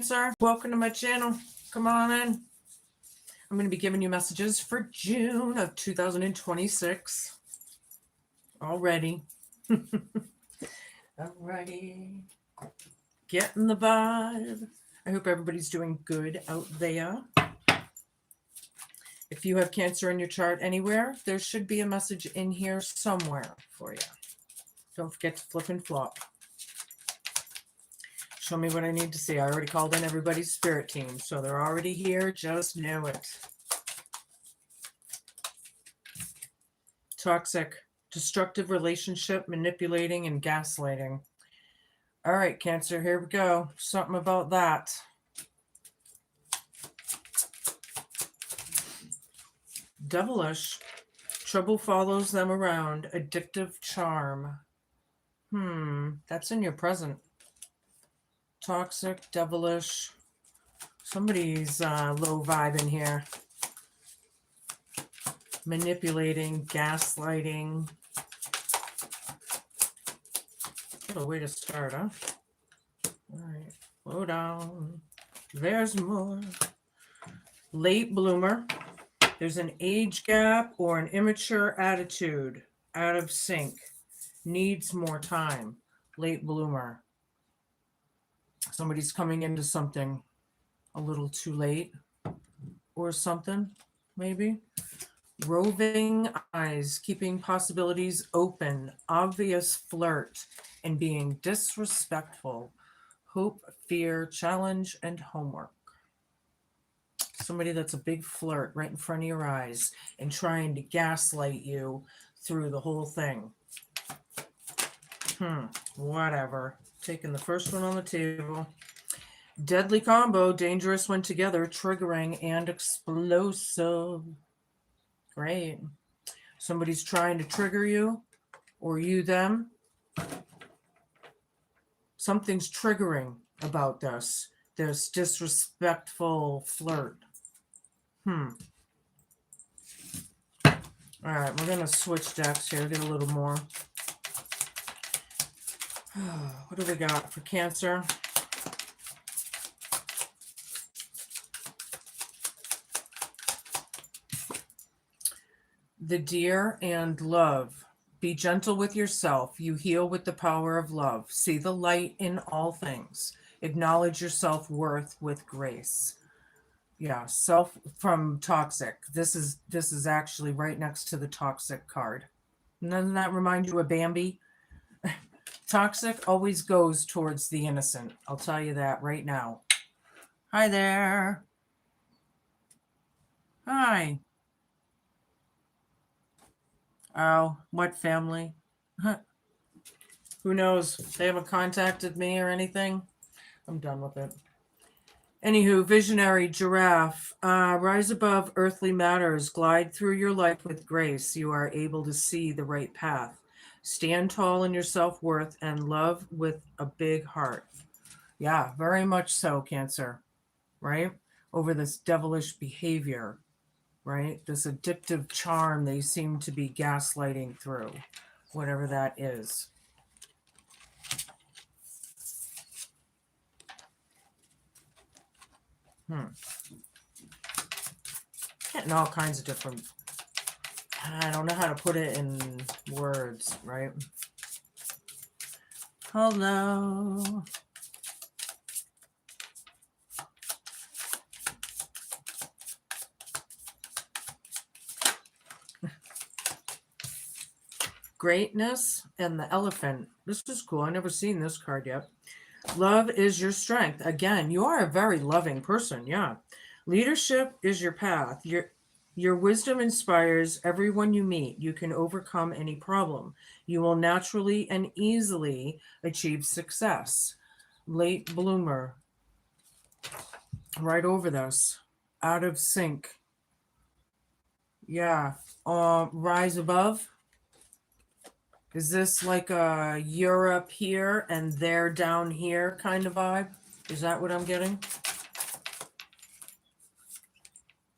Cancer, welcome to my channel. Come on in. I'm going to be giving you messages for June of 2026 already. Alrighty. Getting the vibe. I hope everybody's doing good out there. If you have Cancer in your chart anywhere, there should be a message in here somewhere for you. Don't forget to flip and flop. Show me what I need to see. I already called in everybody's spirit team, so they're already here. Just know it. Toxic, destructive relationship, manipulating, and gaslighting. All right, Cancer, here we go. Something about that. Devilish. Trouble follows them around. Addictive charm. That's in your present. Toxic, devilish. Somebody's low vibe in here. Manipulating, gaslighting. What a way to start, huh? All right, slow down. There's more. Late bloomer. There's an age gap or an immature attitude. Out of sync. Needs more time. Late bloomer. Somebody's coming into something a little too late or something, maybe. Roving eyes, keeping possibilities open, obvious flirt, and being disrespectful. Hope, fear, challenge, and homework. Somebody that's a big flirt right in front of your eyes and trying to gaslight you through the whole thing. Whatever. Taking the first one on the table. Deadly combo, dangerous when together, triggering and explosive. Great. Somebody's trying to trigger you or you them. Something's triggering about this disrespectful flirt. All right, we're going to switch decks here, get a little more. What do we got for Cancer? The Deer and Love. Be gentle with yourself. You heal with the power of love. See the light in all things. Acknowledge your self-worth with grace. Yeah, self from Toxic. This is actually right next to the Toxic card. And doesn't that remind you of Bambi? Toxic always goes towards the innocent. I'll tell you that right now. Hi there. Hi. Oh, what family? Who knows? They haven't contacted me or anything. I'm done with it. Anywho, visionary giraffe. Rise above earthly matters. Glide through your life with grace. You are able to see the right path. Stand tall in your self-worth and love with a big heart. Yeah, very much so, Cancer. Right? Over this devilish behavior. Right? This addictive charm they seem to be gaslighting through. Whatever that is. Getting all kinds of different... I don't know how to put it in words, right? Hello. Greatness and the elephant. This is cool. I've never seen this card yet. Love is your strength. Again, you are a very loving person. Yeah. Leadership is your path. Your wisdom inspires everyone you meet. You can overcome any problem. You will naturally and easily achieve success. Late bloomer. Right over this. Out of sync. Yeah. Rise above. Is this like a Europe here and they're down here kind of vibe? Is that what I'm getting?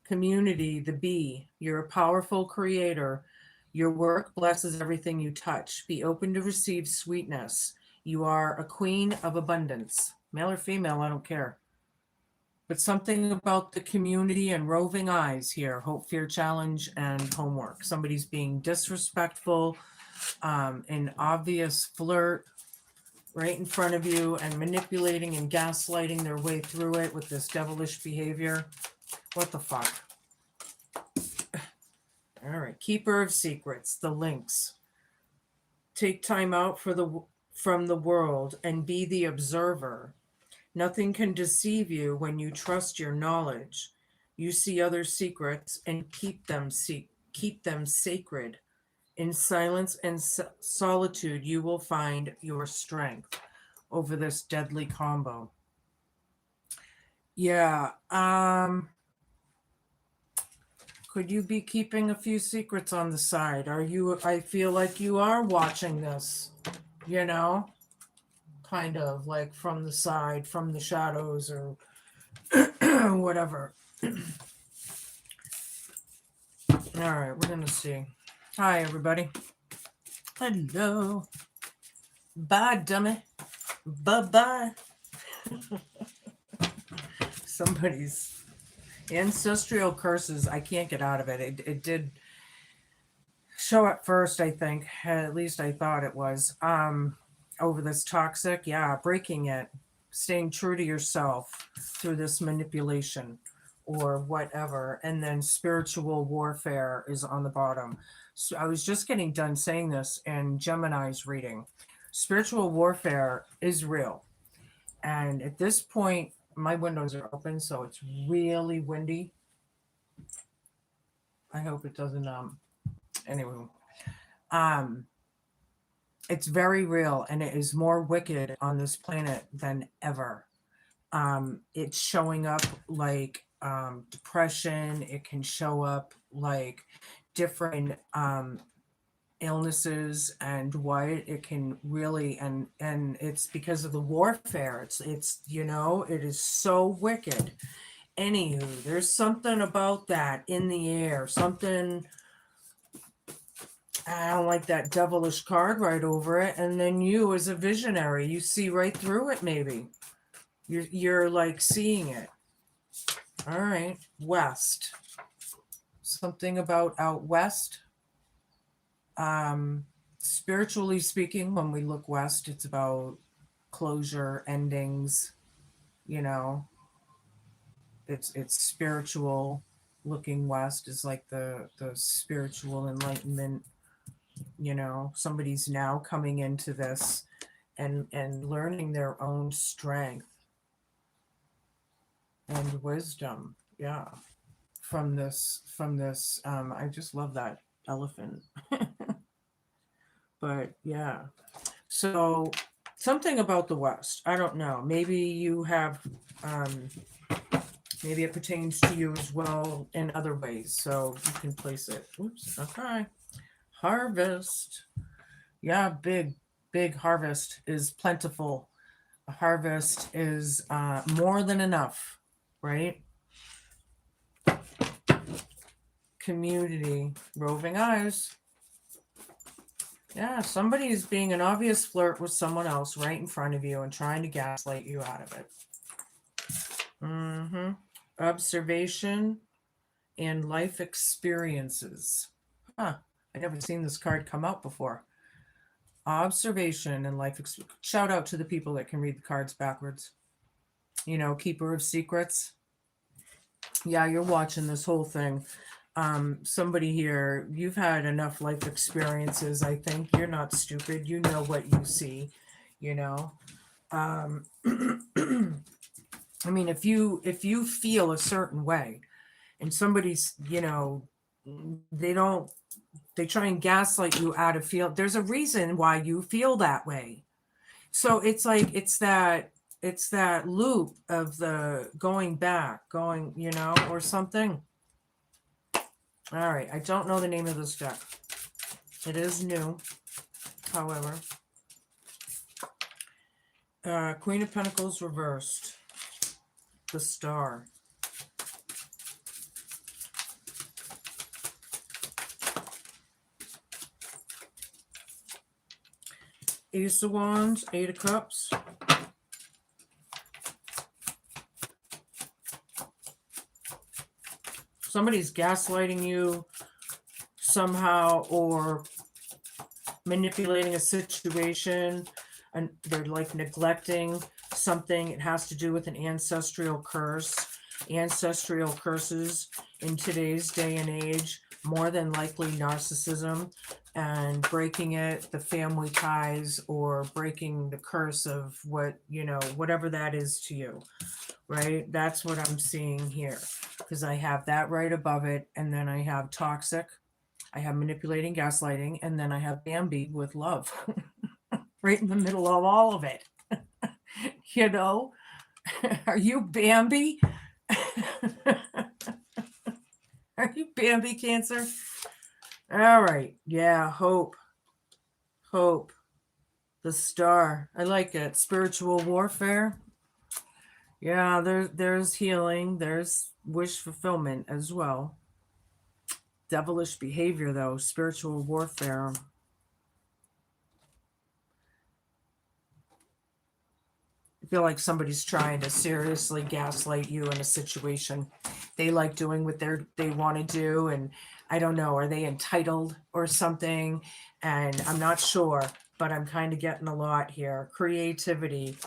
Community, the bee. You're a powerful creator. Your work blesses everything you touch. Be open to receive sweetness. You are a queen of abundance. Male or female, I don't care. but something about the community and roving eyes here. Hope, fear, challenge, and homework. Somebody's being disrespectful, an obvious flirt right in front of you, and manipulating and gaslighting their way through it with this devilish behavior. What the fuck? All right, keeper of secrets, the lynx. Take time out from the world and be the observer. Nothing can deceive you when you trust your knowledge. You see other secrets and keep them sacred. In silence and solitude, you will find your strength over this deadly combo. Yeah, could you be keeping a few secrets on the side? I feel like you are watching this, you know, kind of like from the side, from the shadows, or whatever. All right, we're gonna see. Hi, everybody. Hello. Bye, dummy. Bye-bye. Somebody's ancestral curses. I can't get out of it. It did show at first, I think. At least I thought it was. Over this toxic, yeah, breaking it, staying true to yourself through this manipulation or whatever. And then spiritual warfare is on the bottom. So I was just getting done saying this in Gemini's reading. Spiritual warfare is real. And at this point, my windows are open, so it's really windy. I hope it doesn't anyway. It's very real, and it is more wicked on this planet than ever. It's showing up like depression. It can show up like different illnesses, and what it can really, and it's because of the warfare. It's it is so wicked. Anywho, there's something about that in the air. Something. I don't like that devilish card right over it. And then you, as a visionary, you see right through it. Maybe you're like seeing it. All right, west. Something about out west. Spiritually speaking, when we look west, it's about closure, endings. You know, it's spiritual. Looking west is like the spiritual enlightenment. Somebody's now coming into this and learning their own strength and wisdom. Yeah, from this I just love that elephant. But yeah, so something about the west, I don't know, maybe you have maybe it pertains to you as well in other ways, so you can place it. Oops. Okay. Harvest. Yeah, big harvest is plentiful. A harvest is more than enough, right? Community, roving eyes. Yeah, somebody is being an obvious flirt with someone else right in front of you and trying to gaslight you out of it. Observation and life experiences. Huh. I never seen this card come out before. Observation and life experience. Shout out to the people that can read the cards backwards. Keeper of secrets. Yeah, you're watching this whole thing. Somebody here, you've had enough life experiences. I think you're not stupid. You know what you see. I mean, if you feel a certain way, and somebody's, they try and gaslight you out of feel. There's a reason why you feel that way. So it's like it's that loop of the going back, or something. All right, I don't know the name of this deck. It is new, however. Queen of Pentacles reversed. The Star. Ace of Wands, Eight of Cups. somebody's gaslighting you somehow, or manipulating a situation, and they're like neglecting something. It has to do with an ancestral curse. Ancestral curses in today's day and age, more than likely narcissism, and breaking it, the family ties, or breaking the curse of what, whatever that is to you, right? That's what I'm seeing here, because I have that right above it, and then I have toxic, I have manipulating, gaslighting, and then I have Bambi with love right in the middle of all of it. Are you Bambi? Are you Bambi, Cancer? All right. Yeah, hope. The star. I like it. Spiritual warfare. Yeah, there's healing. There's wish fulfillment as well. Devilish behavior, though. Spiritual warfare. I feel like somebody's trying to seriously gaslight you in a situation. They like doing what they want to do, and I don't know, are they entitled or something? And I'm not sure, but I'm kind of getting a lot here. Creativity,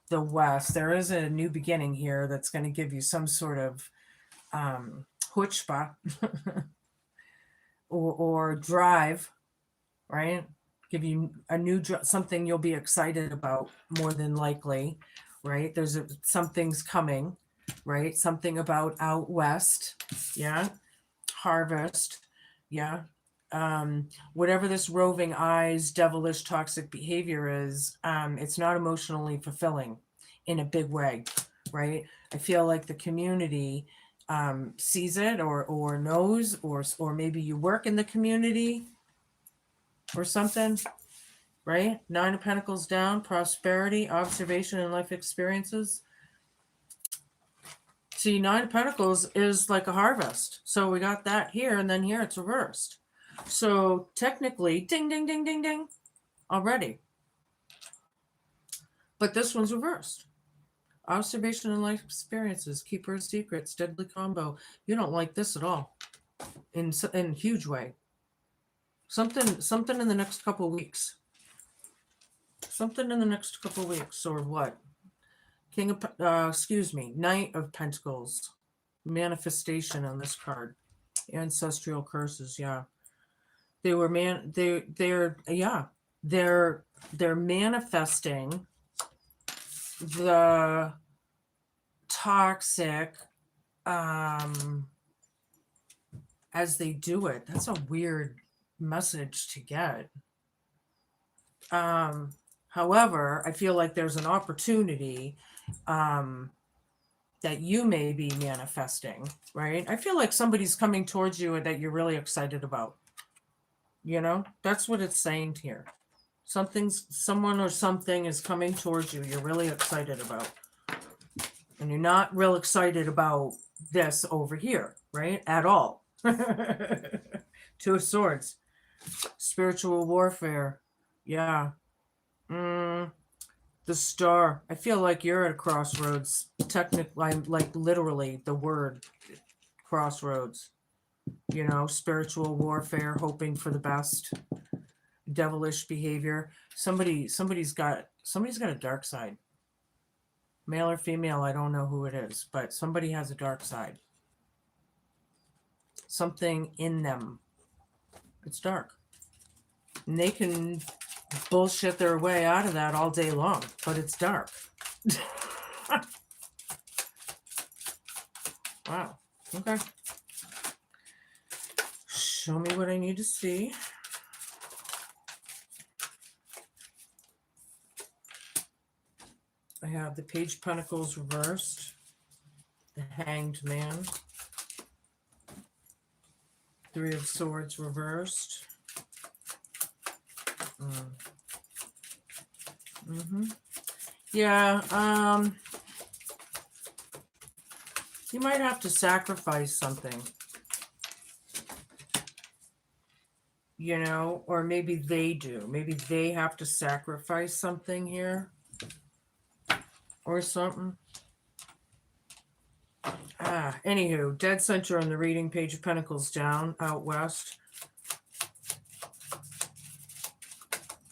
the West. There is a new beginning here that's going to give you some sort of chutzpah or drive, right? Give you a new something you'll be excited about, more than likely, right? There's something's coming, right? Something about out west, yeah. Harvest, yeah. Whatever this roving eyes, devilish, toxic behavior is, it's not emotionally fulfilling in a big way, right? I feel like the community sees it, or knows, or maybe you work in the community or something, right? Nine of Pentacles down, prosperity, observation, and life experiences. See, Nine of Pentacles is like a harvest. So we got that here, and then here it's reversed. So technically, ding, ding, ding, ding, ding, already. But this one's reversed. Observation and life experiences, keeper of secrets, deadly combo. You don't like this at all, in a huge way. Something in the next couple weeks. Something in the next couple weeks, or what? Knight of Pentacles. Manifestation on this card. Ancestral curses, yeah. They're manifesting the toxic as they do it. That's a weird message to get. However, I feel like there's an opportunity that you may be manifesting, right? I feel like somebody's coming towards you that you're really excited about. That's what it's saying here. Someone or something is coming towards you you're really excited about. And you're not real excited about this over here, right? At all. Two of Swords. Spiritual warfare. Yeah. The Star. I feel like you're at a crossroads. Technically, like literally the word crossroads. Spiritual warfare, hoping for the best. Devilish behavior. Somebody's got a dark side. Male or female, I don't know who it is, but somebody has a dark side. Something in them. It's dark. And they can bullshit their way out of that all day long, but it's dark. Wow. Okay. Show me what I need to see. I have the Page of Pentacles reversed, the Hanged Man, Three of Swords reversed. Yeah, you might have to sacrifice something, or maybe they do. Maybe they have to sacrifice something here or something. Anywho, dead center on the reading, Page of Pentacles down, out west.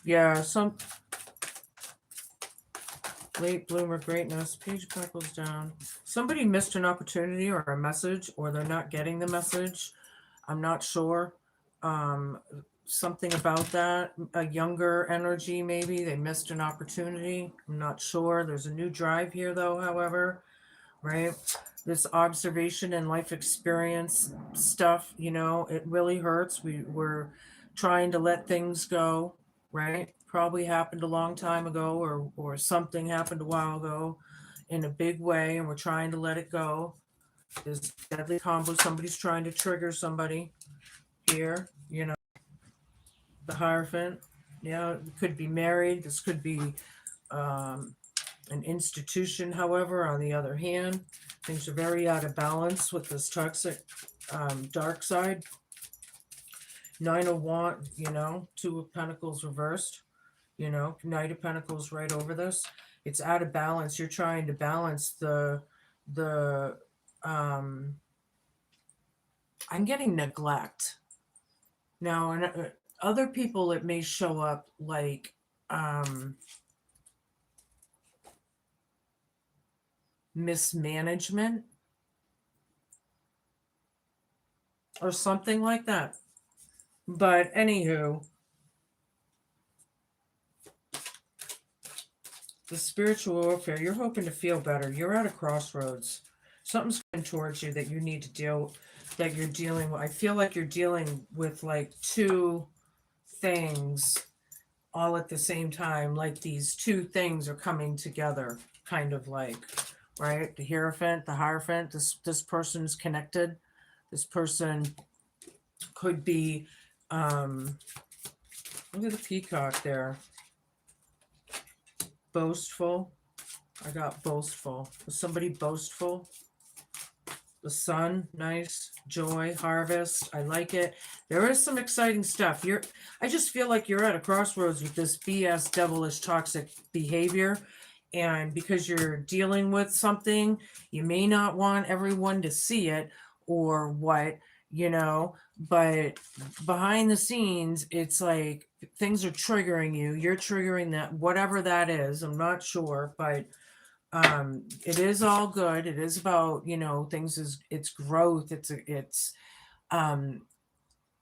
Yeah, some late bloomer greatness, Page of Pentacles down. Somebody missed an opportunity or a message, or they're not getting the message. I'm not sure. Something about that. A younger energy, maybe. They missed an opportunity. I'm not sure. There's a new drive here, though, however. Right? This observation and life experience stuff, you know, it really hurts. We're trying to let things go, right? Probably happened a long time ago, or something happened a while ago in a big way, and we're trying to let it go. This deadly combo, somebody's trying to trigger somebody here, you know, the Hierophant. Yeah, it could be married. This could be an institution, however, on the other hand. Things are very out of balance with this toxic dark side. 9 of Wands, you know, 2 of Pentacles reversed, you know, Knight of Pentacles right over this. It's out of balance. You're trying to balance the I'm getting neglect. Now, and other people, it may show up like mismanagement or something like that. But anywho, the spiritual warfare, you're hoping to feel better. You're at a crossroads. Something's coming towards you that you need to deal, that you're dealing with. I feel like you're dealing with like two things all at the same time. Like these two things are coming together, kind of like, right? The Hierophant, this person's connected. This person could be, look at the peacock there. Boastful. I got boastful. Was somebody boastful? The sun, nice. Joy, harvest. I like it. There is some exciting stuff. I just feel like you're at a crossroads with this BS, devilish, toxic behavior. And because you're dealing with something, you may not want everyone to see it or what, you know, but behind the scenes, it's like things are triggering you. You're triggering that, whatever that is. I'm not sure, but it is all good. It is about, you know, it's growth. It's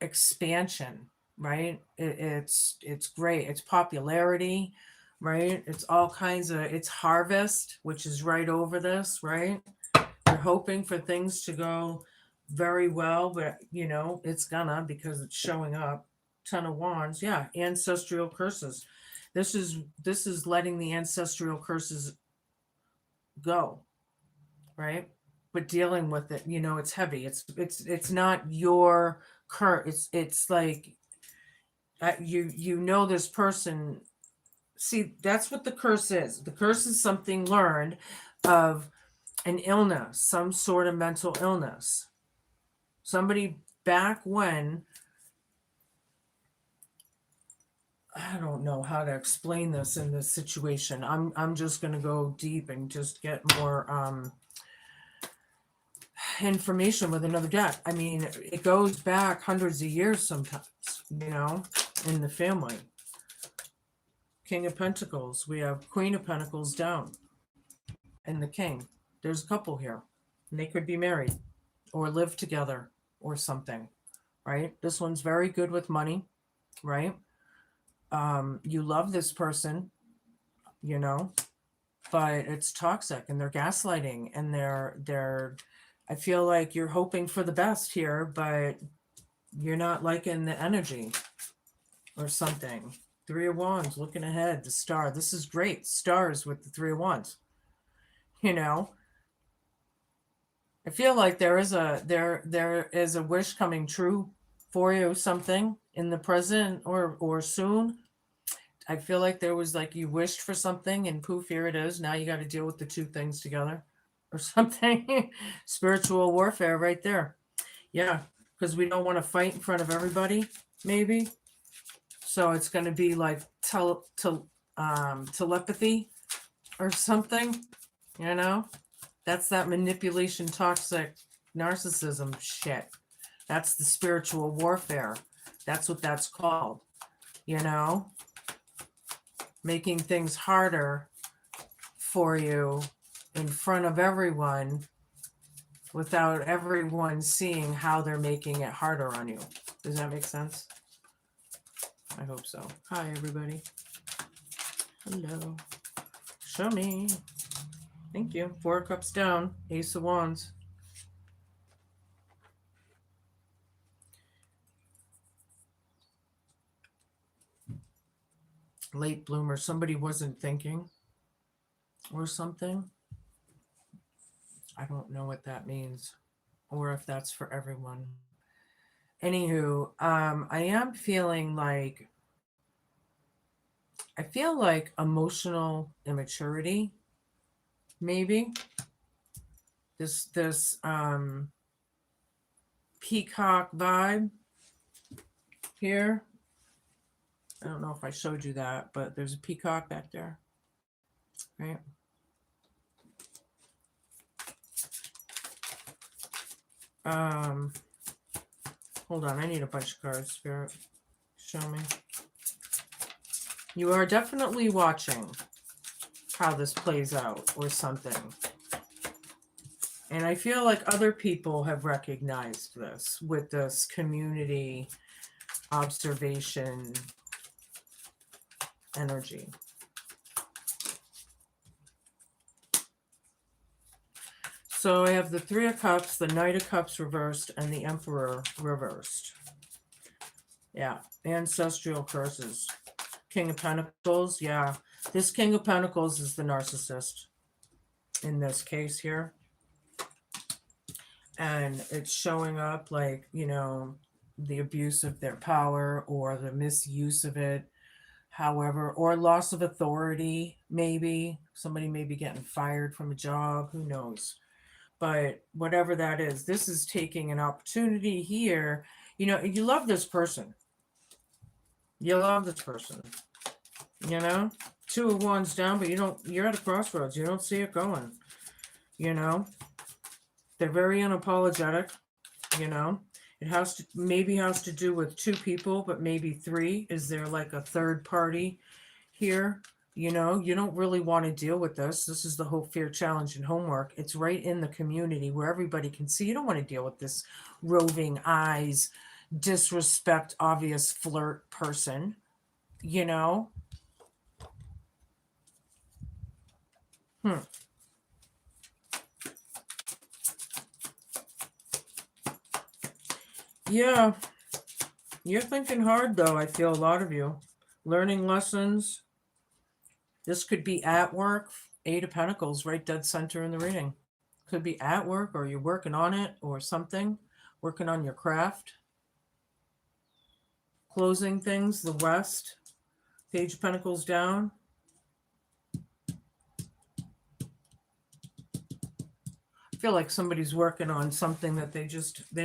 expansion, right? It's great. It's popularity, right? It's all kinds of, it's harvest, which is right over this, right? You're hoping for things to go very well, but you know, it's gonna, because it's showing up. 10 of Wands, yeah, ancestral curses. This is letting the ancestral curses go, right? But dealing with it, you know, it's heavy. It's not your curse. It's like you know this person. See, that's what the curse is. The curse is something learned of an illness, some sort of mental illness. Somebody back when, I don't know how to explain this in this situation. I'm just going to go deep and just get more information with another deck. I mean, it goes back hundreds of years sometimes, you know, in the family. King of Pentacles. We have Queen of Pentacles down. And the King. There's a couple here. And they could be married or live together or something, right? This one's very good with money, right? You love this person, you know, but it's toxic and they're gaslighting and they're I feel like you're hoping for the best here, but you're not liking the energy or something. 3 of Wands, looking ahead, the star. This is great. Stars with the 3 of Wands. You know, I feel like there is a wish coming true for you, something in the present or soon. I feel like there was like you wished for something and poof, here it is. Now you got to deal with the two things together or something. Spiritual warfare right there. Yeah, because we don't want to fight in front of everybody, maybe. So it's going to be like telepathy or something, you know. That's that manipulation, toxic narcissism shit. That's the spiritual warfare. That's what that's called. You know, making things harder for you in front of everyone without everyone seeing how they're making it harder on you. Does that make sense? I hope so. Hi, everybody. Hello. Show me. Thank you. 4 cups down. Ace of Wands. Late bloomer. Somebody wasn't thinking or something. I don't know what that means or if that's for everyone. Anywho, I am feeling like emotional immaturity, maybe. This peacock vibe here. I don't know if I showed you that, but there's a peacock back there. Right? Hold on, I need a bunch of cards, Spirit. Show me. You are definitely watching how this plays out or something. And I feel like other people have recognized this with this community observation energy. So I have the 3 of Cups, the Knight of Cups reversed, and the Emperor reversed. Yeah, ancestral curses. King of Pentacles, yeah. This King of Pentacles is the narcissist in this case here. And it's showing up like, you know, the abuse of their power or the misuse of it. However, or loss of authority, maybe. Somebody may be getting fired from a job, who knows? But whatever that is, this is taking an opportunity here. You know, you love this person. You love this person. You know? 2 of Wands down, but you're at a crossroads. You don't see it going. You know? They're very unapologetic, you know? It has to do with 2 people, but maybe 3. Is there like a third party here? You know, you don't really want to deal with this. This is the Hope, Fear, Challenge, and Homework. It's right in the community where everybody can see. You don't want to deal with this roving eyes, disrespect, obvious flirt person, you know? Yeah, you're thinking hard though. I feel a lot of you. Learning lessons. This could be at work. 8 of Pentacles, right dead center in the reading. Could be at work or you're working on it or something. Working on your craft. Closing things, the West. Page of Pentacles down. I feel like somebody's working on something that they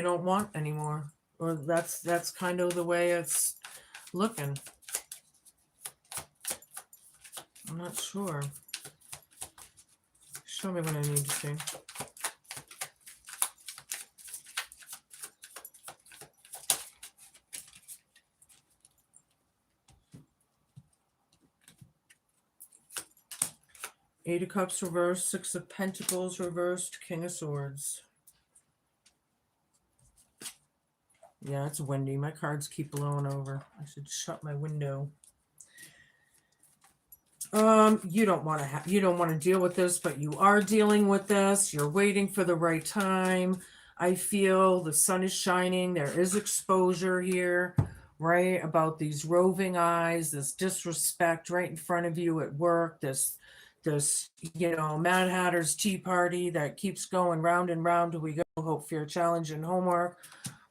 don't want anymore. Or that's kind of the way it's looking. I'm not sure. Show me what I need to see. Eight of Cups reversed, 6 of Pentacles reversed, King of Swords. Yeah, it's windy. My cards keep blowing over. I should shut my window. You don't want to deal with this, but you are dealing with this. You're waiting for the right time. I feel the sun is shining. There is exposure here, right? About these roving eyes, this disrespect right in front of you at work, this Mad Hatter's tea party that keeps going round and round till we go. Hope, Fear, Challenge, and Homework,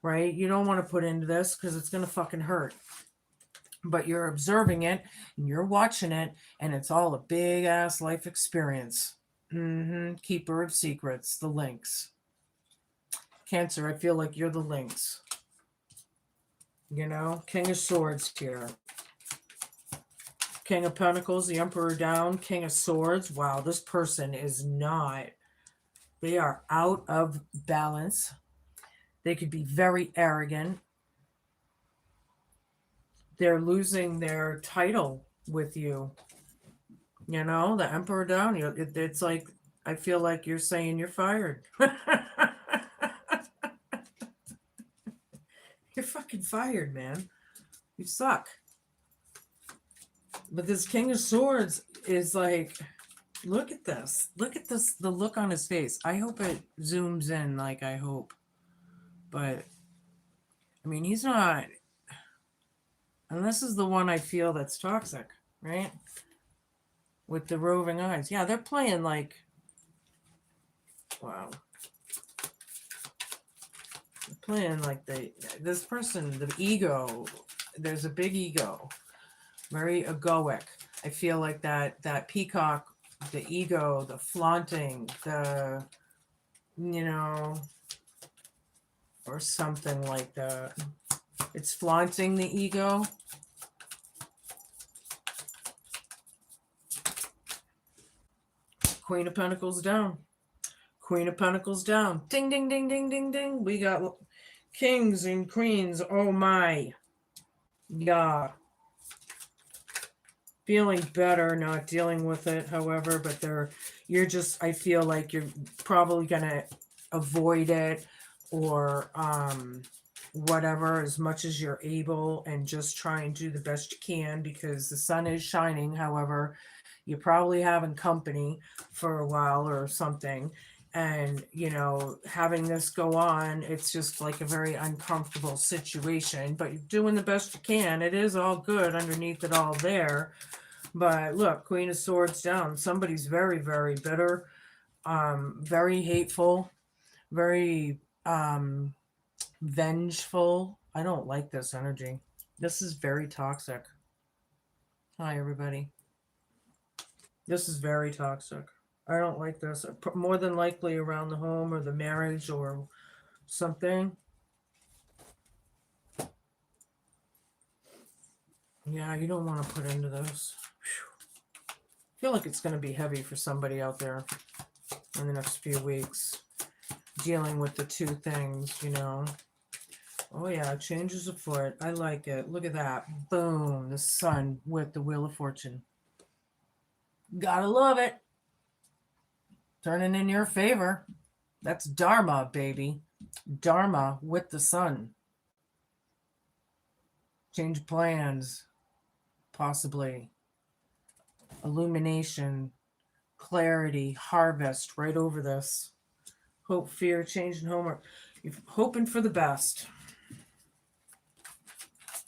right? You don't want to put into this because it's going to fucking hurt. But you're observing it and you're watching it, and it's all a big ass life experience. Keeper of secrets, the Lynx. Cancer, I feel like you're the Lynx. You know, King of Swords here. King of Pentacles, the Emperor down, King of Swords. Wow, this person is not They are out of balance. They could be very arrogant. They're losing their title with you. You know, the emperor down. It's like I feel like you're saying you're fired. You're fucking fired, man. You suck. But this King of Swords is like, look at this. Look at this. The look on his face. I hope it zooms in. Like I hope, but I mean, he's not. And this is the one I feel that's toxic, right? With the roving eyes. Yeah, they're playing like, wow. They're playing like this person, the ego, there's a big ego, very egoic. I feel like that peacock, the ego, the flaunting, you know, or something like that. It's flaunting the ego. Queen of Pentacles down. Queen of Pentacles down. Ding, ding, ding, ding, ding, ding. We got kings and queens. Oh my. Yeah. Feeling better, not dealing with it, however, but you're just, I feel like you're probably going to avoid it or whatever as much as you're able and just try and do the best you can because the sun is shining. However, you're probably having company for a while or something. And, you know, having this go on, it's just like a very uncomfortable situation, but you're doing the best you can. It is all good underneath it all there. But look, Queen of Swords down. Somebody's very, very bitter, very hateful, very vengeful. I don't like this energy. This is very toxic. Hi, everybody. This is very toxic. I don't like this. More than likely around the home or the marriage or something. Yeah, you don't want to put into this. Whew. I feel like it's going to be heavy for somebody out there in the next few weeks. Dealing with the two things, you know. Oh yeah, changes afoot. I like it. Look at that. Boom. The sun with the Wheel of Fortune. Gotta love it. Turning in your favor. That's Dharma, baby. Dharma with the sun. Change plans. Possibly. Illumination. Clarity. Harvest. Right over this. Hope, fear, change, and homework. You're hoping for the best.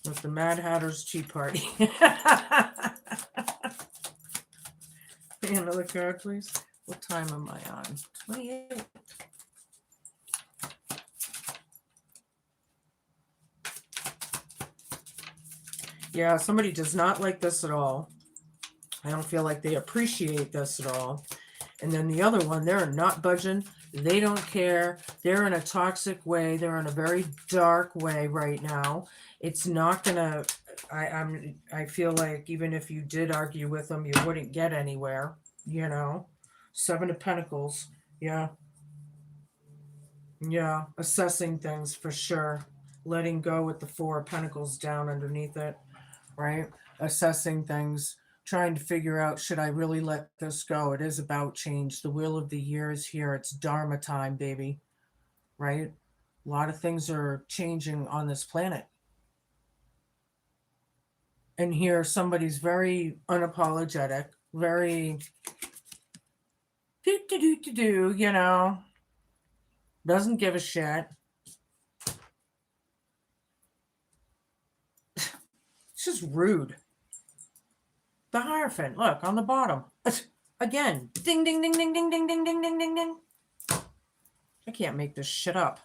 With the Mad Hatter's Tea Party. Another card, please. What time am I on? 28. Yeah, somebody does not like this at all. I don't feel like they appreciate this at all. And then the other one, they're not budging. They don't care. They're in a toxic way. They're in a very dark way right now. It's not gonna. I feel like even if you did argue with them, you wouldn't get anywhere. You know, Seven of Pentacles. Yeah, yeah. Assessing things for sure. Letting go with the Four of Pentacles down underneath it. Right. Assessing things. Trying to figure out, should I really let this go? It is about change. The wheel of the year is here. It's Dharma time, baby. Right? A lot of things are changing on this planet. And here somebody's very unapologetic, very do, you know, doesn't give a shit. It's just rude. The Hierophant, look, on the bottom. Again, ding, ding, ding, ding, ding, ding, ding, ding, ding, ding, ding. I can't make this shit up.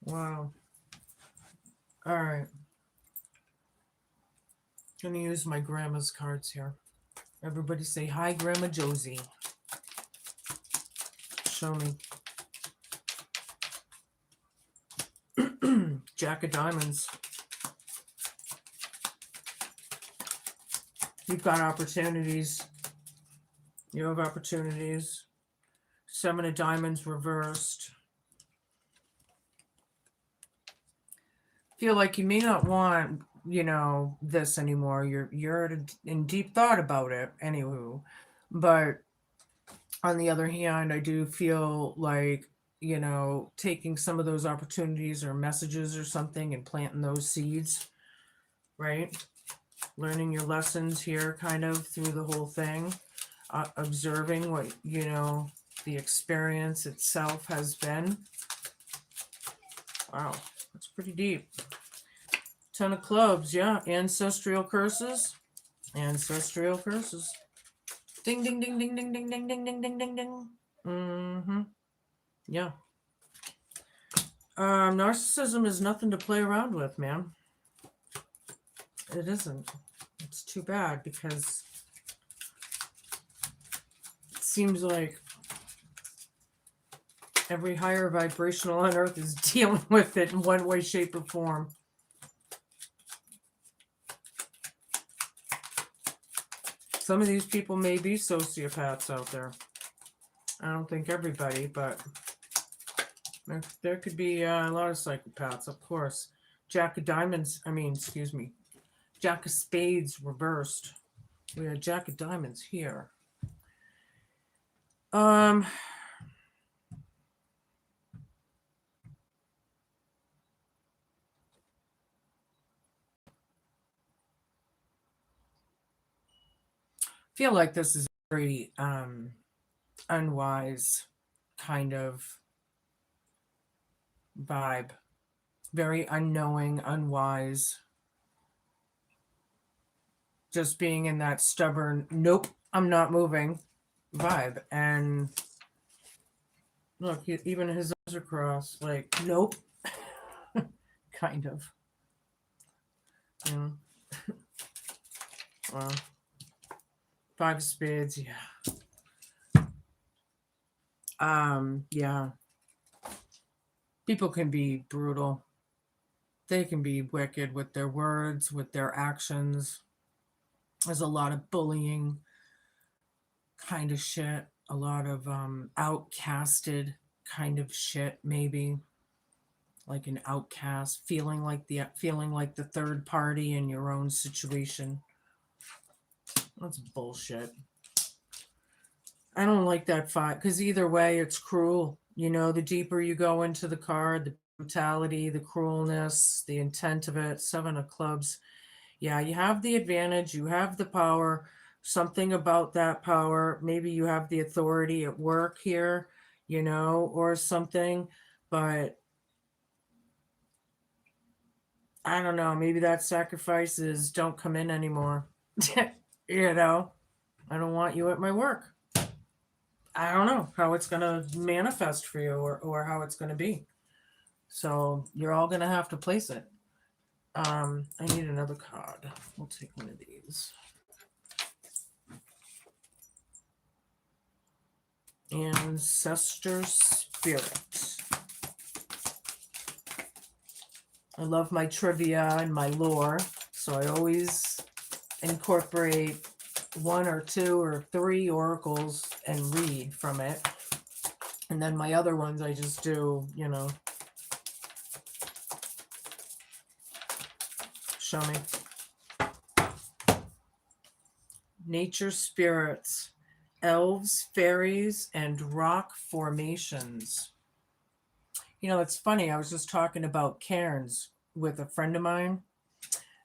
Wow. All right. I'm going to use my grandma's cards here. Everybody say hi, Grandma Josie. Show me. Jack of Diamonds. You've got opportunities. You have opportunities. 7 of Diamonds reversed. Feel like you may not want, this anymore. You're in deep thought about it, anywho. But on the other hand, I do feel like, taking some of those opportunities or messages or something and planting those seeds, right? Learning your lessons here kind of through the whole thing, observing what, the experience itself has been. Wow, that's pretty deep. 10 of Clubs, yeah. Ancestral curses. Ancestral curses. Ding, ding, ding, ding, ding, ding, ding, ding, ding, ding, ding, ding. Mm-hmm. Yeah. Narcissism is nothing to play around with, man. It isn't. It's too bad because it seems like every higher vibrational on Earth is dealing with it in one way, shape, or form. Some of these people may be sociopaths out there. I don't think everybody, but there could be a lot of psychopaths, of course. Jack of Spades reversed. We had Jack of Diamonds here. Feel like this is very unwise kind of vibe. Very unknowing, unwise. Just being in that stubborn, nope, I'm not moving vibe. And look, even his arms are crossed, like, nope. Kind of. Yeah. Well, 5 of Spades, yeah. Yeah. People can be brutal. They can be wicked with their words, with their actions. There's a lot of bullying kind of shit, a lot of outcasted kind of shit, maybe. Like an outcast, feeling like the third party in your own situation. That's bullshit. I don't like that fight because either way, it's cruel. The deeper you go into the card, the brutality, the cruelness, the intent of it. 7 of Clubs. Yeah, you have the advantage. You have the power. Something about that power. Maybe you have the authority at work here, or something. But I don't know. Maybe that sacrifices don't come in anymore. I don't want you at my work. I don't know how it's going to manifest for you or how it's going to be. So you're all going to have to place it. I need another card. We'll take one of these. Ancestor Spirit. I love my trivia and my lore, so I always incorporate 1 or 2 or 3 oracles and read from it. And then my other ones I just do, show me. Nature spirits, elves, fairies, and rock formations. It's funny. I was just talking about cairns with a friend of mine.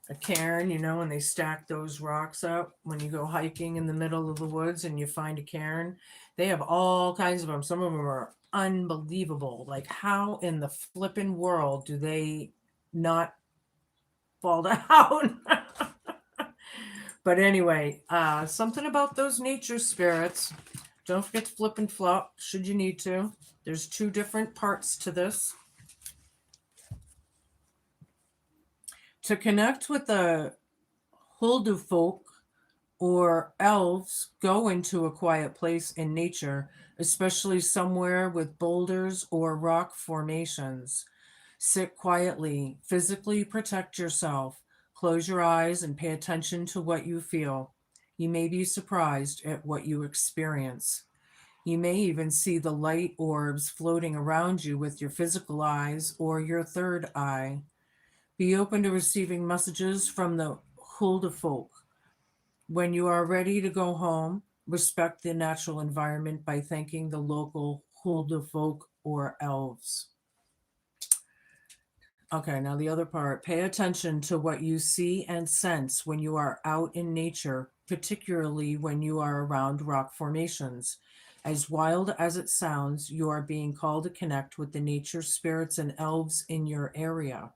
A cairn, and they stack those rocks up when you go hiking in the middle of the woods and you find a cairn. They have all kinds of them. Some of them are unbelievable. Like, how in the flippin' world do they not fall down? But anyway, something about those nature spirits. Don't forget to flip and flop should you need to. There's 2 different parts to this. To connect with the Huldufolk or elves, go into a quiet place in nature, especially somewhere with boulders or rock formations. Sit quietly, physically protect yourself. Close your eyes and pay attention to what you feel. You may be surprised at what you experience. You may even see the light orbs floating around you with your physical eyes or your third eye. Be open to receiving messages from the Hulda folk. When you are ready to go home, respect the natural environment by thanking the local Hulda folk or elves. Okay, now the other part. Pay attention to what you see and sense when you are out in nature, particularly when you are around rock formations. As wild as it sounds, you are being called to connect with the nature spirits and elves in your area.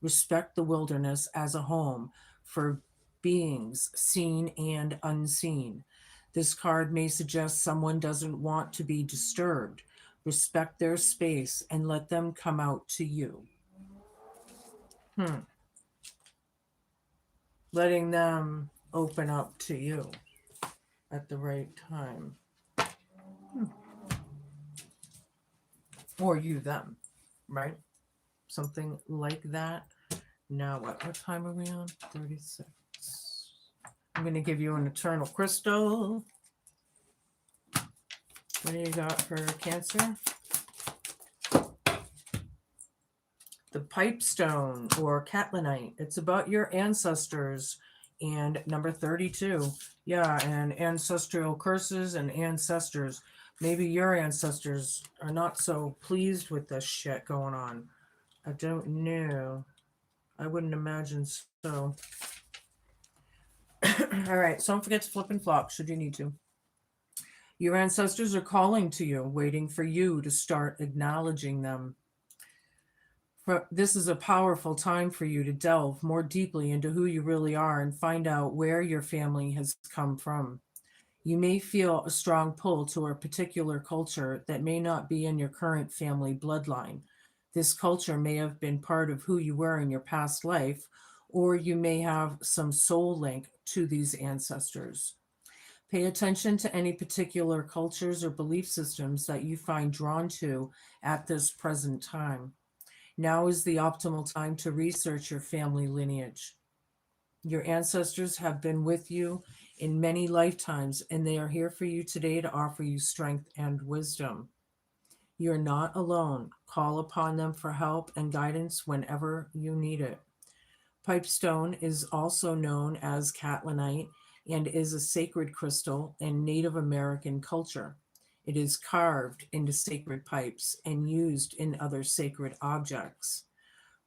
Respect the wilderness as a home for beings seen and unseen. This card may suggest someone doesn't want to be disturbed. Respect their space and let them come out to you. Letting them open up to you at the right time. Or you them, right? Something like that. Now what time are we on? 36. I'm going to give you an eternal crystal. What do you got for Cancer? The pipestone or catlinite. It's about your ancestors. And number 32. Yeah, and ancestral curses and ancestors. Maybe your ancestors are not so pleased with this shit going on. I don't know. I wouldn't imagine so. All right, so don't forget to flip and flop should you need to. Your ancestors are calling to you, waiting for you to start acknowledging them. This is a powerful time for you to delve more deeply into who you really are and find out where your family has come from. You may feel a strong pull to a particular culture that may not be in your current family bloodline. This culture may have been part of who you were in your past life, or you may have some soul link to these ancestors. Pay attention to any particular cultures or belief systems that you find drawn to at this present time. Now is the optimal time to research your family lineage. Your ancestors have been with you in many lifetimes, and they are here for you today to offer you strength and wisdom. You're not alone. Call upon them for help and guidance whenever you need it. Pipestone is also known as catlinite and is a sacred crystal in Native American culture. It is carved into sacred pipes and used in other sacred objects.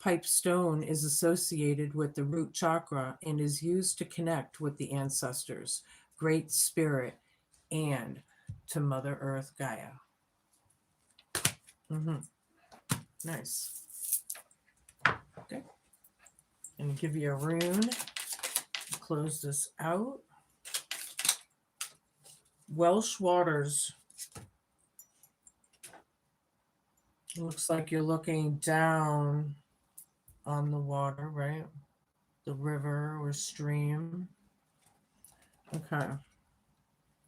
Pipestone is associated with the root chakra and is used to connect with the ancestors, Great Spirit, and to Mother Earth Gaia. Nice. Okay. And give you a rune. Close this out. Welsh waters. It looks like you're looking down on the water, right? The river or stream. Okay.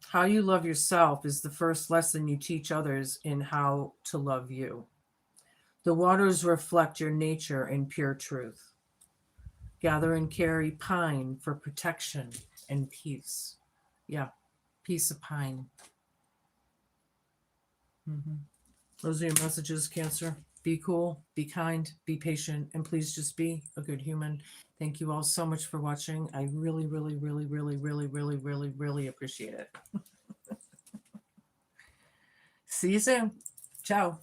How you love yourself is the first lesson you teach others in how to love you. The waters reflect your nature and pure truth. Gather and carry pine for protection and peace. Yeah, peace of pine. Those are your messages, Cancer. Be cool, be kind, be patient, and please just be a good human. Thank you all so much for watching. I really, really, really, really, really, really, really, really appreciate it. See you soon. Ciao.